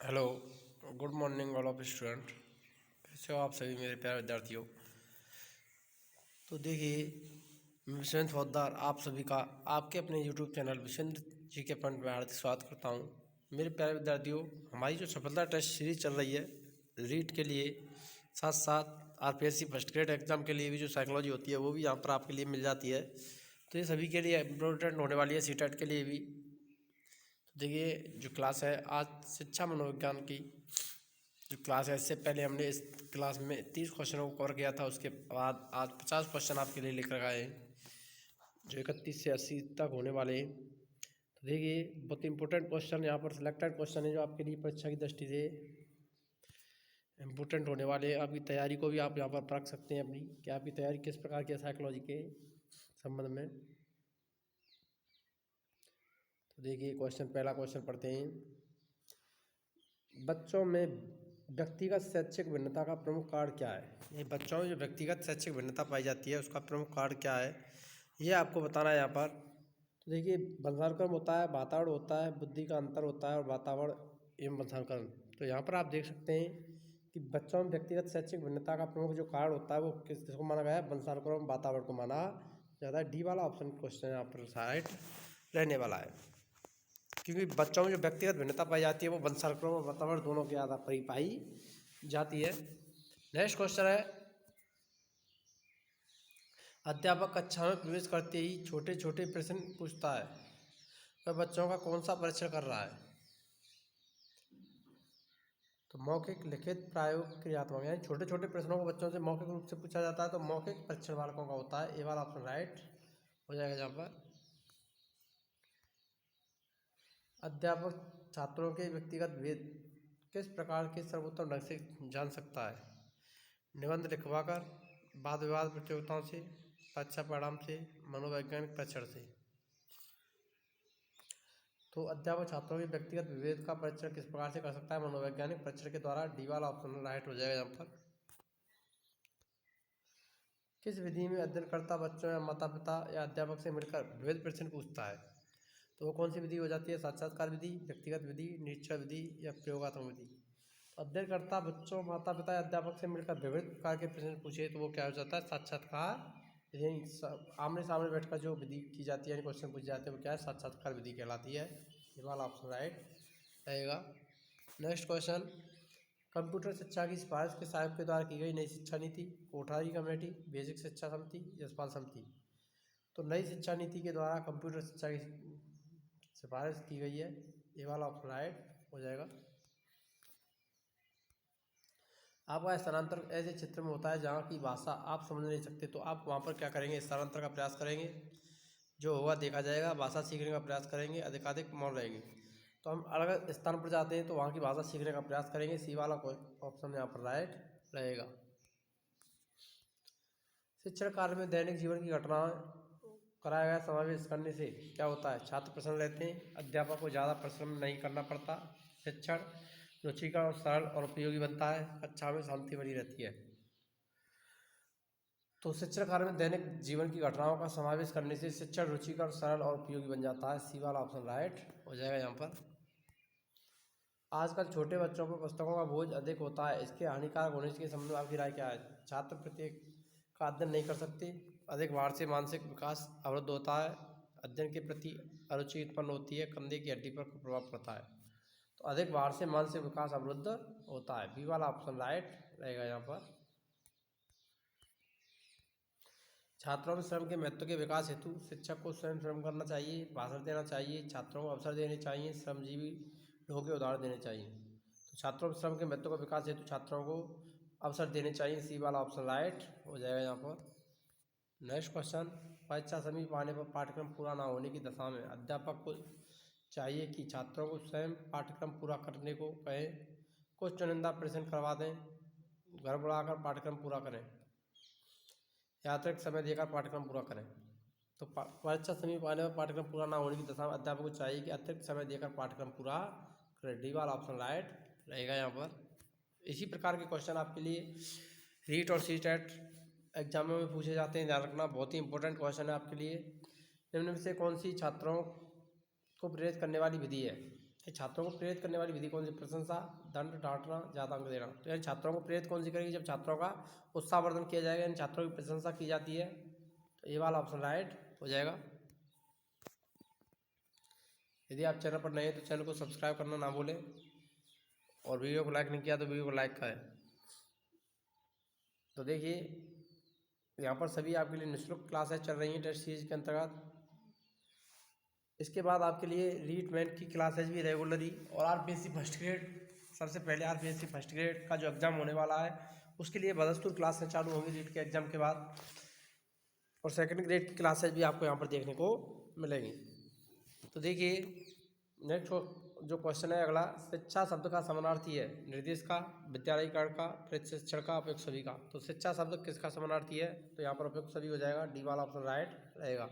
Hello, good morning all of student. कैसे हो आप सभी मेरे प्यारे विद्यार्थियों। तो देखिए, मैं विश्वेंद्र फौजदार आप सभी का आपके अपने यूट्यूब चैनल विश्वेंद्र जी के पॉइंट में हार्दिक स्वागत करता हूँ। मेरे प्यारे विद्यार्थियों, हमारी जो सफलता टेस्ट सीरीज चल रही है रीट के लिए, साथ साथ आरपीएससी फर्स्ट ग्रेड एग्जाम के लिए भी जो साइकोलॉजी होती है वो भी यहाँ पर आपके लिए मिल जाती है। तो ये सभी के लिए इम्पोर्टेंट होने वाली है, सीटेट के लिए भी। तो देखिए, जो क्लास है आज शिक्षा मनोविज्ञान की जो क्लास है, इससे पहले हमने इस क्लास में 30 क्वेश्चनों को कवर किया था। उसके बाद आज 50 क्वेश्चन आपके लिए लेकर आए हैं, जो 31 से 80 तक होने वाले हैं। तो देखिए, बहुत इंपॉर्टेंट क्वेश्चन यहाँ पर सिलेक्टेड क्वेश्चन है जो आपके लिए परीक्षा की दृष्टि से इम्पोर्टेंट होने वाले हैं। आपकी तैयारी को भी आप यहाँ पर परख सकते हैं अपनी, कि आपकी तैयारी किस प्रकार की है साइकोलॉजी के संबंध में। तो देखिए, पहला क्वेश्चन पढ़ते हैं। बच्चों में व्यक्तिगत शैक्षिक भिन्नता का प्रमुख कारण क्या है। ये बच्चों में जो व्यक्तिगत शैक्षिक भिन्नता पाई जाती है उसका प्रमुख कारण क्या है, ये आपको बताना है यहाँ पर। तो देखिए, वंशानुक्रम होता है, वातावरण होता है, बुद्धि का अंतर होता है और वातावरण एवं वंशानुक्रम। तो यहाँ पर आप देख सकते हैं कि बच्चों में व्यक्तिगत शैक्षिक भिन्नता का प्रमुख जो कारण होता है वो किसको माना गया है, वंशानुक्रम वातावरण को माना ज़्यादा। डी वाला ऑप्शन क्वेश्चन यहाँ पर राइट रहने वाला है, क्योंकि बच्चों में जो व्यक्तिगत भिन्नता पाई जाती है वो वंशानुक्रम और वातावरण दोनों के आधार पर ही पाई जाती है। नेक्स्ट क्वेश्चन है, अध्यापक कक्षा में प्रवेश करते ही छोटे छोटे प्रश्न पूछता है, वह बच्चों का कौन सा परीक्षण कर रहा है। तो मौखिक, लिखित, प्रायोगिक, क्रियात्मक, यानी छोटे छोटे प्रश्नों को बच्चों से मौखिक रूप से पूछा जाता है। तो मौखिक परीक्षण बालकों का होता है, ए वाला ऑप्शन राइट हो जाएगा यहाँ पर। अध्यापक छात्रों के व्यक्तिगत भेद किस प्रकार के सर्वोत्तम ढंग से जान सकता है। निबंध लिखवाकर, वाद विवाद प्रतियोगिताओं से, परीक्षा परिणाम से, मनोवैज्ञानिक परीक्षण से। तो अध्यापक छात्रों के व्यक्तिगत विभेद का परीक्षण किस प्रकार से कर सकता है, मनोवैज्ञानिक परीक्षण के द्वारा। डी वाला ऑप्शन राइट हो जाएगा यहाँ पर। किस विधि में अध्ययनकर्ता बच्चों या माता पिता या अध्यापक से मिलकर विविध प्रश्न पूछता है। तो वो कौन सी विधि हो जाती है, साक्षात्कार विधि, व्यक्तिगत विधि, निरीक्षण विधि या प्रयोगात्मक विधि। अध्ययनकर्ता बच्चों, माता पिता या अध्यापक से मिलकर विविध प्रकार के प्रश्न पूछे तो वो क्या हो जाता है, साक्षात्कार। आमने सामने बैठकर जो विधि की जाती है, क्वेश्चन पूछे जाते हैं, वो क्या है, साक्षात्कार विधि कहलाती है। ये वाला ऑप्शन राइट रहेगा। नेक्स्ट क्वेश्चन, कंप्यूटर शिक्षा की सिफारिश किस आयोग के द्वारा की गई नई शिक्षा नीति। कोठारी कमेटी, बेसिक शिक्षा समिति, यशपाल समिति। तो नई शिक्षा नीति के द्वारा कंप्यूटर शिक्षा की सिफारिश की गई है, ये वाला ऑप्शन राइट हो जाएगा। आपका स्थानांतर ऐसे क्षेत्र में होता है जहाँ की भाषा आप समझ नहीं सकते, तो आप वहाँ पर क्या करेंगे, स्थानांतर का प्रयास करेंगे, जो होगा देखा जाएगा। भाषा सीखने का प्रयास करेंगे, अधिकाधिक मौन रहेंगे। तो हम अलग स्थान पर जाते हैं तो वहाँ की भाषा सीखने का प्रयास करेंगे, सी वाला ऑप्शन यहाँ पर राइट रहेगा। शिक्षण कार्य में दैनिक जीवन की घटनाएं कराया गया समावेश करने से क्या होता है, छात्र प्रसन्न रहते हैं, अध्यापक को ज़्यादा परिश्रम नहीं करना पड़ता, शिक्षण रुचिकर और सरल और उपयोगी बनता है, कक्षा में शांति बनी रहती है। तो शिक्षण कार्य में दैनिक जीवन की घटनाओं का समावेश करने से शिक्षण रुचिकर, सरल और उपयोगी बन जाता है, सी वाला ऑप्शन राइट हो जाएगा यहाँ पर। आजकल छोटे बच्चों पर पुस्तकों का बोझ अधिक होता है, इसके हानिकारक होने के संबंध में आपकी राय क्या है। छात्र प्रत्येक का अध्ययन नहीं कर सकते, अधिक भार से मानसिक विकास अवरुद्ध होता है, अध्ययन के प्रति अरुचि उत्पन्न होती है, कंधे की हड्डी पर प्रभाव पड़ता है। तो अधिक भार से मानसिक विकास अवरुद्ध होता है, बी वाला ऑप्शन राइट रहेगा यहाँ पर। छात्रों में श्रम के महत्व के विकास हेतु शिक्षक को स्वयं श्रम करना चाहिए, भाषण देना चाहिए, छात्रों को अवसर देने चाहिए, श्रमजीवी लोगों के उदाहरण देने चाहिए। तो छात्रों में श्रम के महत्व का विकास हेतु छात्रों को अवसर देने चाहिए, सी वाला ऑप्शन राइट हो जाएगा यहाँ पर। नेक्स्ट क्वेश्चन, परीक्षा समीप आने पर पाठ्यक्रम पूरा ना होने की दशा में अध्यापक को चाहिए कि छात्रों को स्वयं पाठ्यक्रम पूरा करने को कहें, कुछ चुनिंदा प्रश्न करवा दें, घर बुलाकर पाठ्यक्रम पूरा करें, या अतिरिक्त समय देकर पाठ्यक्रम पूरा करें। तो परीक्षा समीप आने पर पाठ्यक्रम पूरा ना होने की दशा में अध्यापक को चाहिए कि अतिरिक्त समय देकर पाठ्यक्रम पूरा करें, डी वाला ऑप्शन राइट रहेगा यहाँ पर। इसी प्रकार के क्वेश्चन आपके लिए रीट और सी टेट एग्जामों में पूछे जाते हैं, ध्यान रखना, बहुत ही इंपॉर्टेंट क्वेश्चन है आपके लिए। निम्न में से कौन सी छात्रों को प्रेरित करने वाली विधि है। छात्रों को प्रेरित करने वाली विधि कौन सी? प्रशंसा, दंड, डांटना, ज्यादा अंक देना। तो यानी छात्रों को प्रेरित कौन सी करेगी? जब छात्रों का उत्साहवर्धन किया जाएगा, यानी छात्रों की प्रशंसा की जाती है। तो ये वाला ऑप्शन राइट हो जाएगा। यदि आप चैनल पर नए हैं तो चैनल को सब्सक्राइब करना ना भूलें, और वीडियो को लाइक नहीं किया तो वीडियो को लाइक करें। तो देखिए यहाँ पर सभी आपके लिए निःशुल्क क्लासेस चल रही हैं टेस्ट सीरीज के अंतर्गत। इसके बाद आपके लिए रीटमेंट की क्लासेज भी रेगुलरली, और आरपीएससी फर्स्ट ग्रेड, सबसे पहले आरपीएससी फर्स्ट ग्रेड का जो एग्ज़ाम होने वाला है उसके लिए बदस्तूर क्लासें चालू होंगी रीट के एग्ज़ाम के बाद, और सेकंड ग्रेड की क्लासेज भी आपको यहाँ पर देखने को मिलेंगी। तो देखिए नेक्स्ट जो क्वेश्चन है अगला, शिक्षा शब्द का समानार्थी है? निर्देश का, विद्यालयीकरण का, प्रशिक्षण का, उपयुक्त सभी का। तो शिक्षा शब्द किसका समानार्थी है? तो यहाँ पर उपयुक्त सभी हो जाएगा, डी वाला ऑप्शन राइट रहेगा।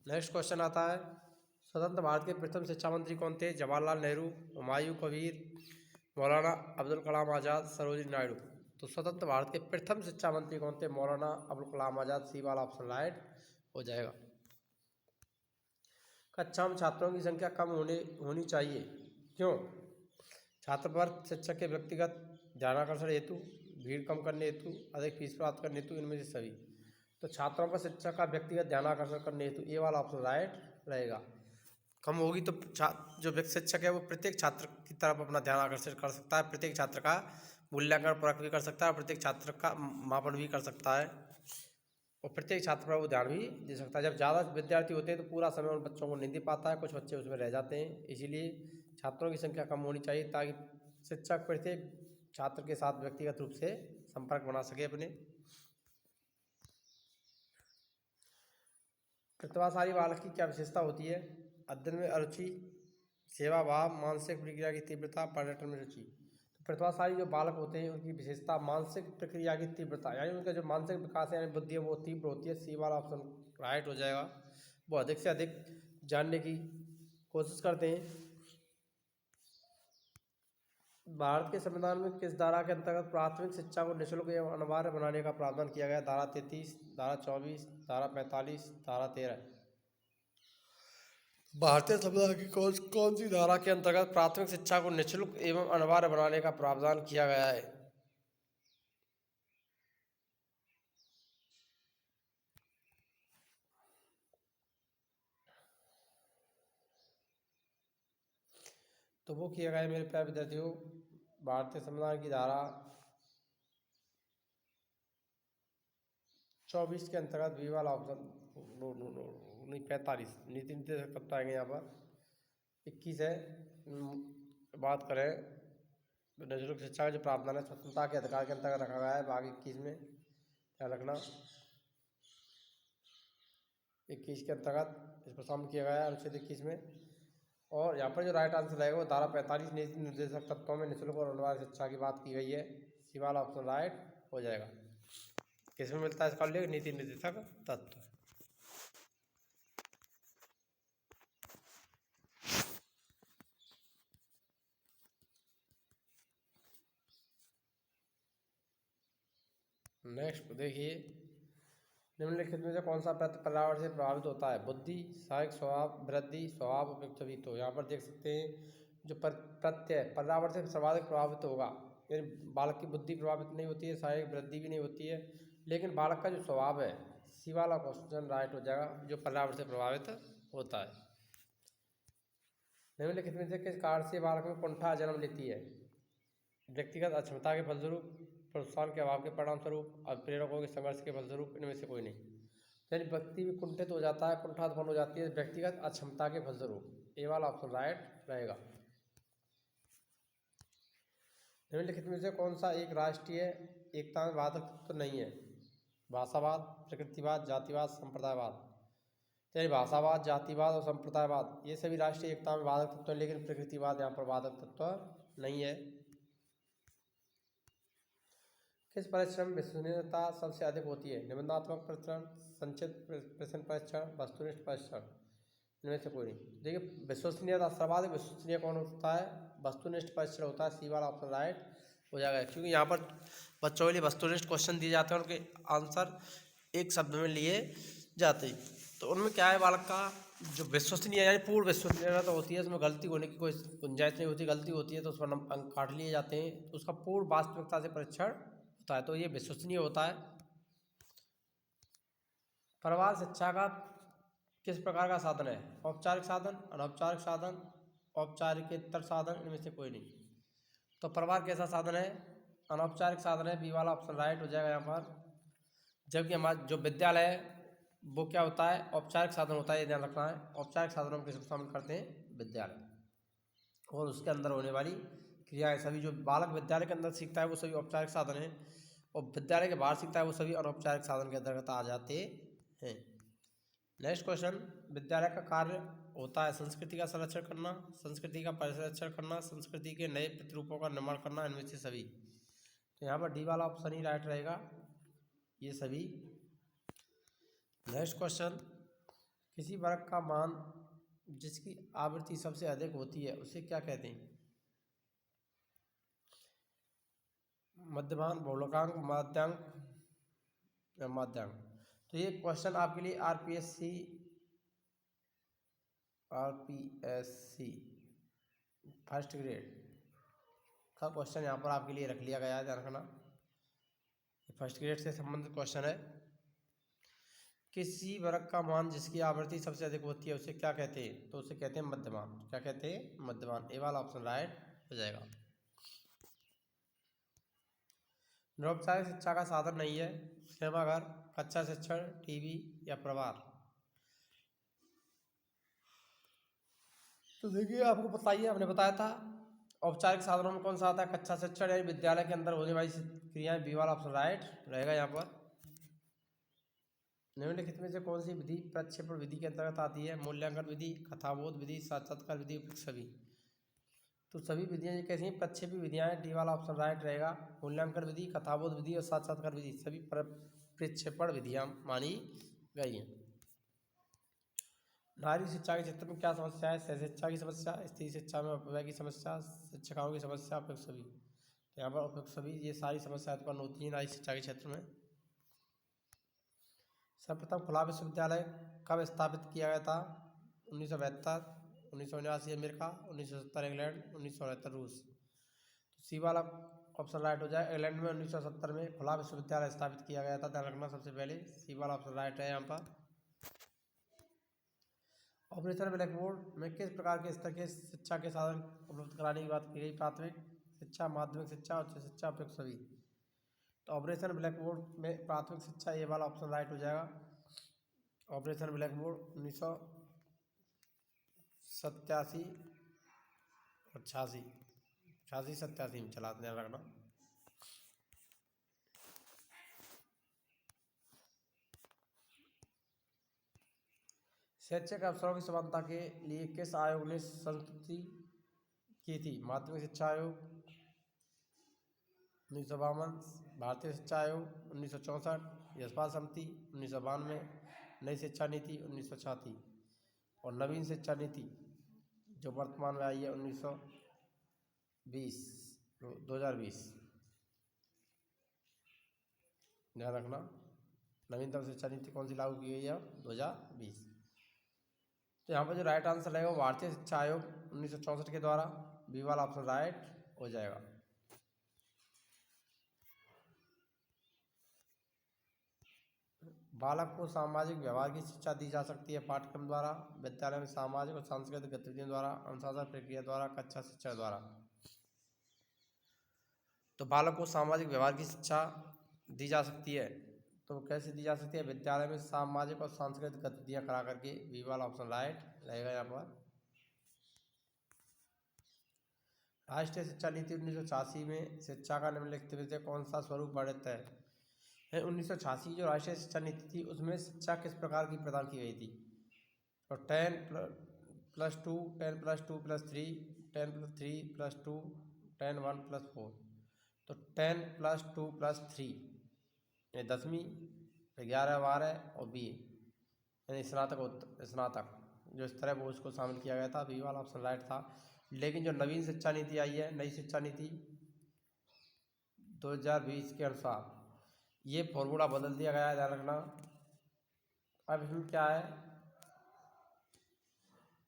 नेक्स्ट क्वेश्चन आता है, स्वतंत्र भारत के प्रथम शिक्षा मंत्री कौन थे? जवाहरलाल नेहरू, हुमायूं कबीर, मौलाना अब्दुल कलाम आज़ाद, सरोजिनी नायडू। तो स्वतंत्र भारत के प्रथम शिक्षा मंत्री कौन थे? मौलाना अब्दुल कलाम आज़ाद, सी वाला ऑप्शन राइट हो जाएगा। कक्षा में छात्रों की संख्या कम होनी चाहिए, क्यों? छात्र पर शिक्षक के व्यक्तिगत ध्यानाकर्षण हेतु, भीड़ कम करने हेतु, अधिक फीस प्राप्त करने हेतु, इनमें से सभी। तो छात्रों पर शिक्षक का व्यक्तिगत ध्यानाकर्षण करने हेतु, ये वाला ऑप्शन राइट रहेगा। कम होगी तो जो शिक्षक है वो प्रत्येक छात्र की तरफ अपना ध्यान आकर्षित कर सकता है, प्रत्येक छात्र का मूल्यांकन परख भी कर सकता है, प्रत्येक छात्र का मापन भी कर सकता है, और प्रत्येक छात्र पर वो ध्यान भी दे सकता है। जब ज़्यादा विद्यार्थी होते हैं तो पूरा समय उन बच्चों को नहीं दे पाता है, कुछ बच्चे उसमें रह जाते हैं। इसीलिए छात्रों की संख्या कम होनी चाहिए ताकि शिक्षक प्रत्येक छात्र के साथ व्यक्तिगत रूप से संपर्क बना सके अपने। प्रतिभाशाली बालक की क्या विशेषता होती है? अध्ययन में अरुचि, सेवा भाव, मानसिक प्रक्रिया की तीव्रता, पर्यटन में रुचि। तो प्रतिभाशाली जो बालक होते हैं उनकी विशेषता मानसिक प्रक्रिया की तीव्रता, यानी उनका जो मानसिक विकास है यानी बुद्धि है वो तीव्र होती है, सी वाला ऑप्शन राइट हो जाएगा। वो अधिक से अधिक जानने की कोशिश करते हैं। भारत के संविधान में किस धारा के अंतर्गत प्राथमिक शिक्षा को निःशुल्क एवं अनिवार्य बनाने का प्रावधान किया गया? धारा 33, धारा 24, धारा 45, धारा 13। भारतीय संविधान की कौन सी धारा के अंतर्गत प्राथमिक शिक्षा को निःशुल्क एवं अनिवार्य बनाने का प्रावधान किया गया है? तो वो किया गया है मेरे प्यारे विद्यार्थियों, भारतीय संविधान की धारा 24 के अंतर्गत बी वाला ऑप्शन, नहीं 45, नीति निर्देशक तब आएंगे यहाँ पर। 21 है, बात करें तो निःशुल्क शिक्षा का जो प्रावधान है स्वतंत्रता के अधिकार के अंतर्गत रखा गया है, भाग 21 में ध्यान रखना। 21 के अंतर्गत इस पर शामिल किया गया है अनुच्छेद 21 में। और यहाँ पर जो राइट आंसर रहेगा वो धारा 45 नीति निर्देशक तत्वों में निःशुल्क और अनिवार्य शिक्षा की बात की गई है, सी वाला ऑप्शन राइट हो जाएगा। किसमें मिलता है इसका उल्लेख? नीति निर्देशक तत्व। नेक्स्ट देखिए, निम्नलिखित में से कौन सा प्रत्यय पर्यावरण से प्रभावित होता है? बुद्धि, साहिक स्वभाव, वृद्धि, स्वभाव, उपयुक्त सभी। तो यहाँ पर देख सकते हैं जो प्रत्यय पर्यावरण से सर्वाधिक प्रभावित होगा, यानी बालक की बुद्धि प्रभावित नहीं होती है, शारीरिक वृद्धि भी नहीं होती है, लेकिन बालक का जो स्वभाव है, सी वाला क्वेश्चन राइट हो जाएगा, जो पर्यावरण से प्रभावित होता है। निम्नलिखित में से किस कारण से बालक में कुंठा जन्म लेती है? व्यक्तिगत अक्षमता के फलस्वरूप, प्रोत्साहन के अभाव के परिणाम स्वरूप, और प्रेरकों के संघर्ष के फलस्वरूप, इनमें से कोई नहीं। यानी व्यक्ति भी कुंठित हो जाता है, कुंठा उत्पन्न हो जाती है व्यक्तिगत अक्षमता के फलस्वरूप, ए वाला ऑप्शन राइट रहेगा। निम्नलिखित में से कौन सा एक राष्ट्रीय एकता में बाधक तत्व नहीं है? भाषावाद, प्रकृतिवाद, जातिवाद, संप्रदायवाद। यानी भाषावाद, जातिवाद और संप्रदायवाद ये सभी राष्ट्रीय एकता में बाधक तत्व हैं, लेकिन प्रकृतिवाद यहाँ पर बाधक तत्व नहीं है। किस परीक्षण में विश्वसनीयता सबसे अधिक होती है? निबंधात्मक परीक्षण, संक्षिप्त प्रश्न परीक्षण, वस्तुनिष्ठ परीक्षण, इनमें से कोई नहीं। देखिए विश्वसनीयता सर्वाधिक विश्वसनीय कौन होता है? वस्तुनिष्ठ परीक्षण होता है, सी वाला ऑप्शन राइट हो जाएगा, क्योंकि यहाँ पर बच्चों के लिए वस्तुनिष्ठ क्वेश्चन दिए जाते हैं, उनके आंसर एक शब्द में लिए जाते हैं। तो उनमें क्या है, बालक का जो विश्वसनीय यानी पूर्ण विश्वसनीयता तो होती है, उसमें गलती होने की कोई गुंजाइश नहीं होती, गलती होती है तो उस पर अंक काट लिए जाते हैं, तो उसका पूर्ण वास्तविकता से परीक्षण होता है, तो ये विश्वसनीय होता है। परिवार शिक्षा का किस प्रकार का साधन है? औपचारिक साधन, अनौपचारिक साधन, औपचारिकेतर साधन, इनमें से कोई नहीं। तो परिवार कैसा साधन है? अनौपचारिक साधन है, बी वाला ऑप्शन राइट हो जाएगा यहाँ पर। जबकि हमारा जो विद्यालय है वो क्या होता है? औपचारिक साधन होता है, ये ध्यान रखना है। औपचारिक साधनों में किसको शामिल करते हैं? विद्यालय, और उसके अंदर होने वाली क्रियाएं सभी, जो बालक विद्यालय के अंदर सीखता है वो सभी औपचारिक साधन हैं, और विद्यालय के बाहर सीखता है वो सभी अनौपचारिक साधन के अंतर्गत आ जाते हैं। नेक्स्ट क्वेश्चन, विद्यालय का कार्य होता है संस्कृति का संरक्षण करना, संस्कृति का परिरक्षण करना, संस्कृति के नए प्रतिरूपों का निर्माण करना, इनमें से सभी। तो यहाँ पर डी वाला ऑप्शन ही राइट रहेगा, ये सभी। नेक्स्ट क्वेश्चन, किसी वर्ग का मान जिसकी आवृत्ति सबसे अधिक होती है उसे क्या कहते हैं? मध्यमान, बहुलकांक, माध्यांक या माध्यांक। तो ये क्वेश्चन आपके लिए आरपीएससी फर्स्ट ग्रेड का क्वेश्चन यहाँ पर आपके लिए रख लिया गया है, ध्यान रखना। फर्स्ट ग्रेड से संबंधित क्वेश्चन है। किसी वर्ग का मान जिसकी आवृत्ति सबसे अधिक होती है उसे क्या कहते हैं? तो उसे कहते हैं मध्यमान। क्या कहते हैं? मध्यमान। ए वाला ऑप्शन राइट हो जाएगा। अनौपचारिक शिक्षा का साधन नहीं है सिनेमाघर, कक्षा शिक्षण, टीवी या प्रवार। तो देखिए आपको बताइए, हमने बताया था औपचारिक साधनों में कौन सा आता है? कक्षा शिक्षण यानी विद्यालय के अंदर होने वाली क्रियाएं, बी वाला ऑप्शन राइट रहेगा यहाँ पर। निम्नलिखित में से कौन सी विधि प्रक्षेपण विधि के अंतर्गत आती है? मूल्यांकन विधि, कथाबोध विधि, साक्षात्कार विधि, उपयुक्त सभी। तो सभी विधियां ये कैसी हैं? प्रक्षेपी विधियां हैं, डी वाला ऑप्शन राइट रहेगा। मूल्यांकन विधि, कथाबोध विधि और साक्षात्कार विधि सभी प्रक्षेपण विधियां मानी गई हैं। नारी शिक्षा के क्षेत्र में क्या समस्या है? सहशिक्षा की समस्या, स्त्री शिक्षा में अपव्यय की समस्या, शिक्षिकाओं की समस्या, उपयुक्त सभी। तो यहाँ पर उपयुक्त सभी, ये सारी समस्याएं उत्पन्न होती हैं नारी शिक्षा के क्षेत्र में। सर्वप्रथम खुला विश्वविद्यालय कब स्थापित किया गया था? 1972, 1979 अमेरिका, 1970 इंग्लैंड, 1969 रूस। तो सी वाला ऑप्शन राइट हो जाए। इंग्लैंड में 1970 में खुला विश्वविद्यालय स्थापित किया गया था, ध्यान रखना सबसे पहले। सी वाला ऑप्शन राइट है यहाँ पर। ऑपरेशन ब्लैक बोर्ड में किस प्रकार के स्तर के शिक्षा के साधन उपलब्ध कराने की बात की गई? प्राथमिक शिक्षा, माध्यमिक शिक्षा, उच्च शिक्षा, उपयुक्त सभी। तो ऑपरेशन ब्लैक बोर्ड में प्राथमिक शिक्षा, ये वाला ऑप्शन राइट हो जाएगा। ऑपरेशन ब्लैक बोर्ड 1987 और 86 में चला, ध्यान रखना। शैक्षिक अवसरों की समानता के लिए किस आयोग ने संस्तुति की थी? माध्यमिक शिक्षा आयोग 1952, भारतीय शिक्षा आयोग 1964, यशपाल समिति 1992, नई शिक्षा नीति 1966 और नवीन शिक्षा नीति जो वर्तमान में आई है 2020। ध्यान रखना, नवीनतम शिक्षा नीति कौन सी लागू की गई है? 2020। तो यहाँ पर जो राइट आंसर रहेगा वो भारतीय शिक्षा आयोग 1964 के द्वारा, बी वाला ऑप्शन राइट हो जाएगा। बालक को सामाजिक व्यवहार की शिक्षा दी जा सकती है पाठ्यक्रम द्वारा, विद्यालय में सामाजिक और सांस्कृतिक गतिविधियों द्वारा, अनुशासन प्रक्रिया द्वारा, कक्षा शिक्षा द्वारा। तो बालक को सामाजिक व्यवहार की शिक्षा दी जा सकती है, तो कैसे दी जा सकती है? विद्यालय में सामाजिक और सांस्कृतिक गतिविधियां करा करके, बी वाला ऑप्शन राइट रहेगा यहाँ पर। राष्ट्रीय शिक्षा नीति 1986 में शिक्षा का निम्नलिखित में से कौन सा स्वरूप वर्णित है? 1986 जो राष्ट्रीय शिक्षा नीति थी उसमें शिक्षा किस प्रकार की प्रदान की गई थी? तो 10+2, 10+2+3, 10+3+2, 10+1+4। तो 10+2+3 यानी 10वीं, 11, 12 और बी यानी स्नातक जो स्तर है वो उसको शामिल किया गया था, बी वाला ऑप्शन राइट था। लेकिन जो नवीन शिक्षा नीति आई है, नई शिक्षा नीति 2020 के अनुसार ये फॉर्मूला बदल दिया गया है, ध्यान रखना। अब इसमें क्या है?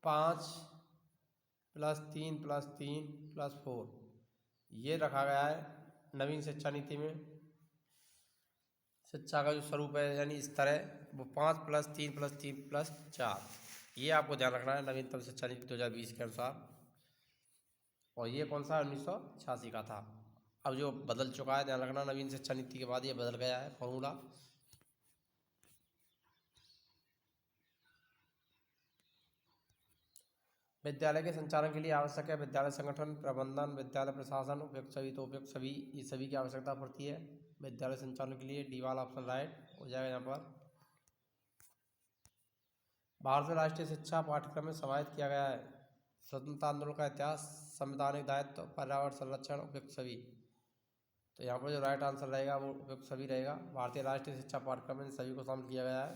5+3+3+4 ये रखा गया है नवीन शिक्षा नीति में। शिक्षा का जो स्वरूप है यानी स्तर है वो 5+3+3+4 ये आपको ध्यान रखना है नवीनतम शिक्षा नीति 2020 के अनुसार। और ये कौन सा 1986 का था। अब जो बदल चुका है ध्यान रखना, नवीन शिक्षा नीति के बाद ये बदल गया है फॉर्मूला। विद्यालय के संचालन के लिए आवश्यक है विद्यालय संगठन, प्रबंधन, विद्यालय प्रशासन, उपयुक्त सभी। तो उपयुक्त सभी ये सभी की आवश्यकता पड़ती है विद्यालय संचालन के लिए। डी वाला ऑप्शन राइट हो जाएगा यहाँ पर। भारत में राष्ट्रीय शिक्षा पाठ्यक्रम में समाहित किया गया है स्वतंत्रता आंदोलन का इतिहास, संवैधानिक दायित्व, पर्यावरण संरक्षण, उपयुक्त सभी। तो यहाँ पर जो राइट आंसर रहेगा वो उपयुक्त सभी रहेगा। भारतीय राष्ट्रीय शिक्षा पाठ्यक्रम में सभी को शामिल किया गया है।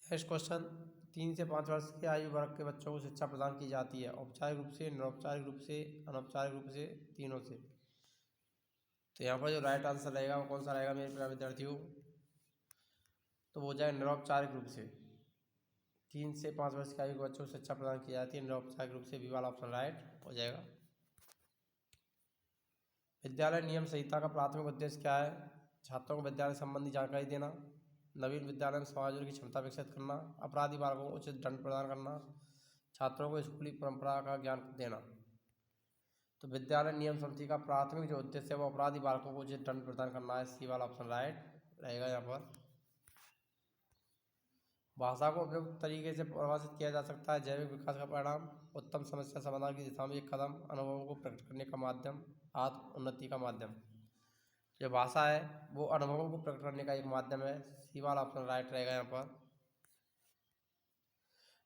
नेक्स्ट क्वेश्चन, 3 से 5 वर्ष की आयु वर्ग के बच्चों को शिक्षा प्रदान की जाती है औपचारिक रूप से, अनौपचारिक रूप से, अनौपचारिक रूप से, तीनों से। तो यहाँ पर जो राइट आंसर रहेगा वो कौन सा रहेगा मेरे प्यारे विद्यार्थियों, तो वो जाए निरौपचारिक रूप से। 3 से 5 वर्ष की आयु के बच्चों को शिक्षा प्रदान की जाती है निरौपचारिक रूप से। बी वाला ऑप्शन राइट हो जाएगा। विद्यालय नियम संहिता का प्राथमिक उद्देश्य क्या है? छात्रों को विद्यालय संबंधी जानकारी देना, नवीन विद्यालय में समायोजन की क्षमता विकसित करना, अपराधी बालकों को उचित दंड प्रदान करना, छात्रों को स्कूली परंपरा का ज्ञान देना। तो विद्यालय नियम समिति का प्राथमिक जो उद्देश्य है वो अपराधी बालकों को उचित दंड प्रदान करना है। सी वाला ऑप्शन राइट रहेगा यहाँ पर। भाषा को उपयुक्त तरीके से परिभाषित किया जा सकता है जैविक विकास का परिणाम, उत्तम समस्या समाधान की दिशा में एक कदम, अनुभवों को प्रकट करने का माध्यम, आत्म उन्नति का माध्यम। जो भाषा है वो अनुभवों को प्रकट करने का एक माध्यम है। सी वाला ऑप्शन राइट रहेगा यहाँ पर।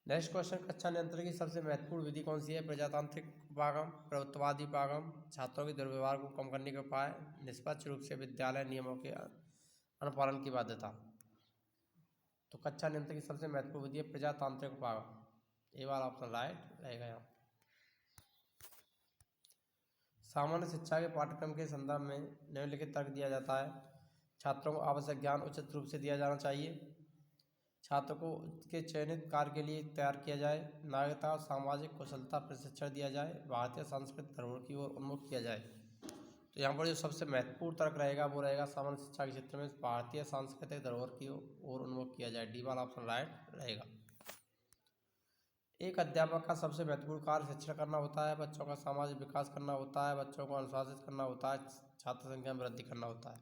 नेक्स्ट क्वेश्चन, कक्षा नियंत्रण की सबसे महत्वपूर्ण विधि कौन सी है? प्रजातांत्रिक उपागम, प्रभुत्ववादी उपागम, छात्रों के दुर्व्यवहार को कम करने के उपाय, निष्पक्ष रूप से विद्यालय नियमों के अनुपालन की बाध्यता। तो कक्षा नियंत्रण की सबसे महत्वपूर्ण विधि है प्रजातांत्रिक उपागम। ए वाला ऑप्शन राइट रहेगा यहाँ। सामान्य शिक्षा के पाठ्यक्रम के संदर्भ में निम्नलिखित तर्क दिया जाता है। छात्रों को आवश्यक ज्ञान उचित रूप से दिया जाना चाहिए, छात्र को के चयनित कार्य के लिए तैयार किया जाए, नागरिकता और सामाजिक कुशलता प्रशिक्षण दिया जाए, भारतीय सांस्कृतिक धरोहर की ओर उन्मुख किया जाए। तो यहाँ पर जो सबसे महत्वपूर्ण तर्क रहेगा वो रहेगा सामान्य शिक्षा के क्षेत्र में भारतीय सांस्कृतिक धरोहर की ओर उन्मुख किया जाए। डी वाला ऑप्शन राइट रहेगा। एक अध्यापक का सबसे महत्वपूर्ण कार्य शिक्षण करना होता है, बच्चों का सामाजिक विकास करना होता है, बच्चों को अनुशासित करना होता है, छात्र संख्या में वृद्धि करना होता है।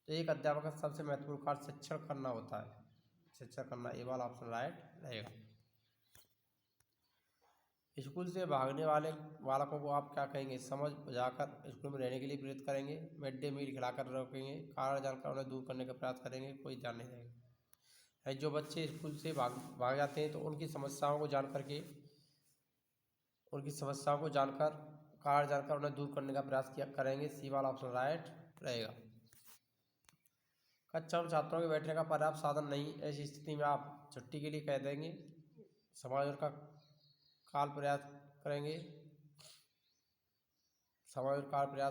तो एक अध्यापक का सबसे महत्वपूर्ण कार्य शिक्षण करना होता है, शिक्षा करना। ये वाला ऑप्शन राइट रहेगा। स्कूल से भागने वाले बालकों को आप क्या कहेंगे? समझ बुझाकर स्कूल में रहने के लिए प्रेरित करेंगे, मिड डे मील खिलाकर रोकेंगे, कारण जानकर उन्हें दूर करने का प्रयास करेंगे, कोई ध्यान नहीं देगा। जो बच्चे स्कूल से भाग जाते हैं तो उनकी समस्याओं को जानकर कारण जानकर उन्हें दूर करने का प्रयास करेंगे। सी वाला ऑप्शन राइट रहेगा। कक्षा में छात्रों के बैठने का पर्याप्त साधन नहीं, ऐसी स्थिति में आप छुट्टी के लिए कह देंगे, समायोजन का प्रयास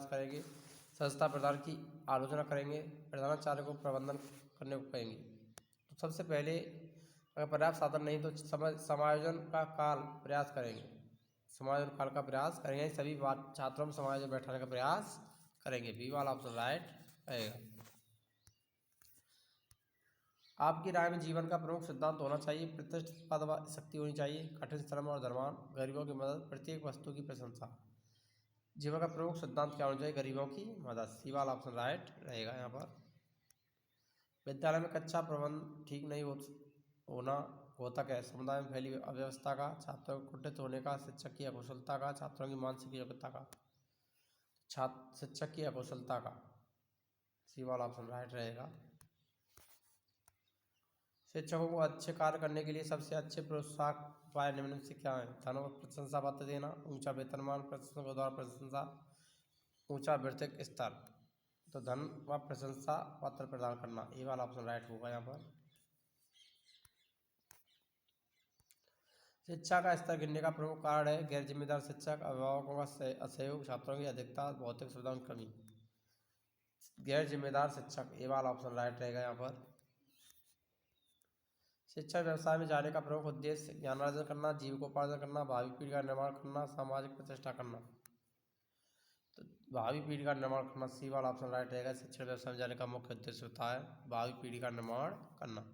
करेंगे, संस्था प्रधान की आलोचना करेंगे, प्रधानाचार्य को प्रबंधन करने को कहेंगे। तो सबसे पहले अगर पर्याप्त साधन नहीं तो समायोजन का प्रयास करेंगे, सभी छात्रों में समायोजन बैठाने का प्रयास करेंगे। बी वाला ऑप्शन राइट रहेगा। आपकी राय में जीवन का प्रमुख सिद्धांत होना चाहिए? प्रतिष्ठा शक्ति होनी चाहिए, कठिन श्रम और धर्मान, गरीबों की मदद, प्रत्येक वस्तु की प्रशंसा। जीवन का प्रमुख सिद्धांत क्या होना चाहिए? गरीबों की मदद। सी वाला ऑप्शन राइट रहेगा यहाँ पर। विद्यालय में कक्षा प्रबंध ठीक नहीं होना होता है? समुदाय में फैली अव्यवस्था का, छात्रों को कुंठित होने का, शिक्षक की अकुशलता का, छात्रों की मानसिक योग्यता का। शिक्षक की अकुशलता का। सी वाला ऑप्शन राइट रहेगा। शिक्षकों को अच्छे कार्य करने के लिए सबसे अच्छे प्रोत्साहक उपाय निम्न से क्या है? धन और प्रशंसा पत्र देना, ऊंचा वेतनमान, प्रशंसकों द्वारा प्रशंसा, ऊंचा वृत्तिक स्तर। तो धन व प्रशंसा पत्र प्रदान करना। ये वाला ऑप्शन राइट होगा यहाँ पर। शिक्षा का स्तर गिरने का प्रमुख कारण है गैर जिम्मेदार शिक्षक, अभिभावकों का असहयोग, छात्रों की अधिकता, भौतिक सुविधाओं की कमी। गैर जिम्मेदार शिक्षक, ये वाला ऑप्शन राइट रहेगा यहाँ पर। शिक्षा व्यवसाय में जाने का प्रमुख उद्देश्य ज्ञानार्जन करना, जीविकोपार्जन करना, भावी पीढ़ी का निर्माण करना, सामाजिक प्रतिष्ठा करना। तो भावी पीढ़ी का निर्माण करना, सी वाला ऑप्शन राइट रहेगा। शिक्षण व्यवसाय में जाने का मुख्य उद्देश्य होता है भावी पीढ़ी का निर्माण करना।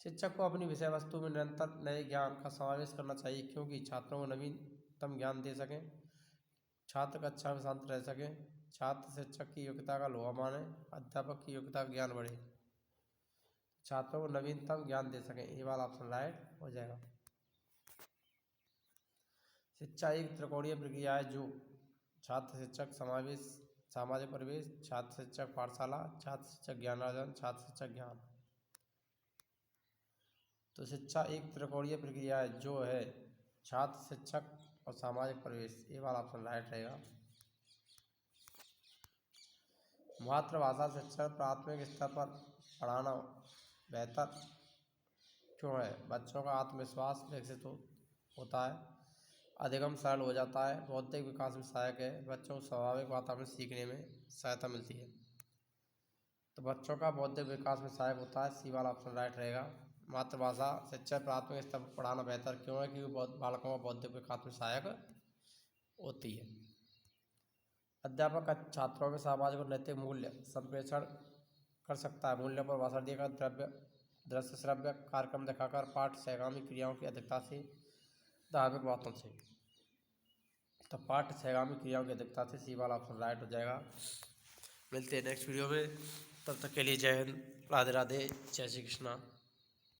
शिक्षक को अपनी विषय वस्तु में निरंतर नए ज्ञान का समावेश करना चाहिए, क्योंकि छात्रों को नवीनतम ज्ञान दे सकें, छात्र कक्षा में शांत रह सकें, छात्र शिक्षक की योग्यता का लोहा माने, अध्यापक की योग्यता का ज्ञान बढ़े, छात्रों को नवीनतम ज्ञान दे सकें। ये वाला ऑप्शन राइट हो जाएगा। शिक्षा एक त्रिकोणीय प्रक्रिया है जो छात्र शिक्षक समावेश सामाजिक परिवेश, छात्र शिक्षक पाठशाला, छात्र शिक्षक ज्ञानार्जन, छात्र शिक्षक ज्ञान। तो शिक्षा एक त्रिकोणीय प्रक्रिया है जो है छात्र शिक्षक और सामाजिक परिवेश। ये वाला ऑप्शन राइट रहेगा। मातृभाषा शिक्षण प्राथमिक स्तर पर पढ़ाना बेहतर क्यों है? बच्चों का आत्मविश्वास विकसित होता है, अधिगम सरल हो जाता है, बौद्धिक विकास में सहायक है, बच्चों को स्वाभाविक वातावरण सीखने में सहायता मिलती है। तो बच्चों का बौद्धिक विकास में सहायक होता है, सी वाला ऑप्शन राइट रहेगा। मातृभाषा शिक्षा प्राथमिक स्तर पर पढ़ाना बेहतर क्यों है? क्योंकि बालकों का बौद्धिक विकास में सहायक होती है। अध्यापक छात्रों में सामाजिक और नैतिक मूल्य संप्रेषण कर सकता है। मूल्यों पर भाषण देकर, दृश्य श्रव्य कार्यक्रम दिखाकर, पाठ सहगामी क्रियाओं की अधिकता से, धार्मिक बातों से। तो पाठ सहगामी क्रियाओं की अधिकता से, सी वाला ऑप्शन राइट हो जाएगा। मिलते हैं नेक्स्ट वीडियो में, तब तक के लिए जय हिंद, राधे राधे, जय श्री कृष्णा।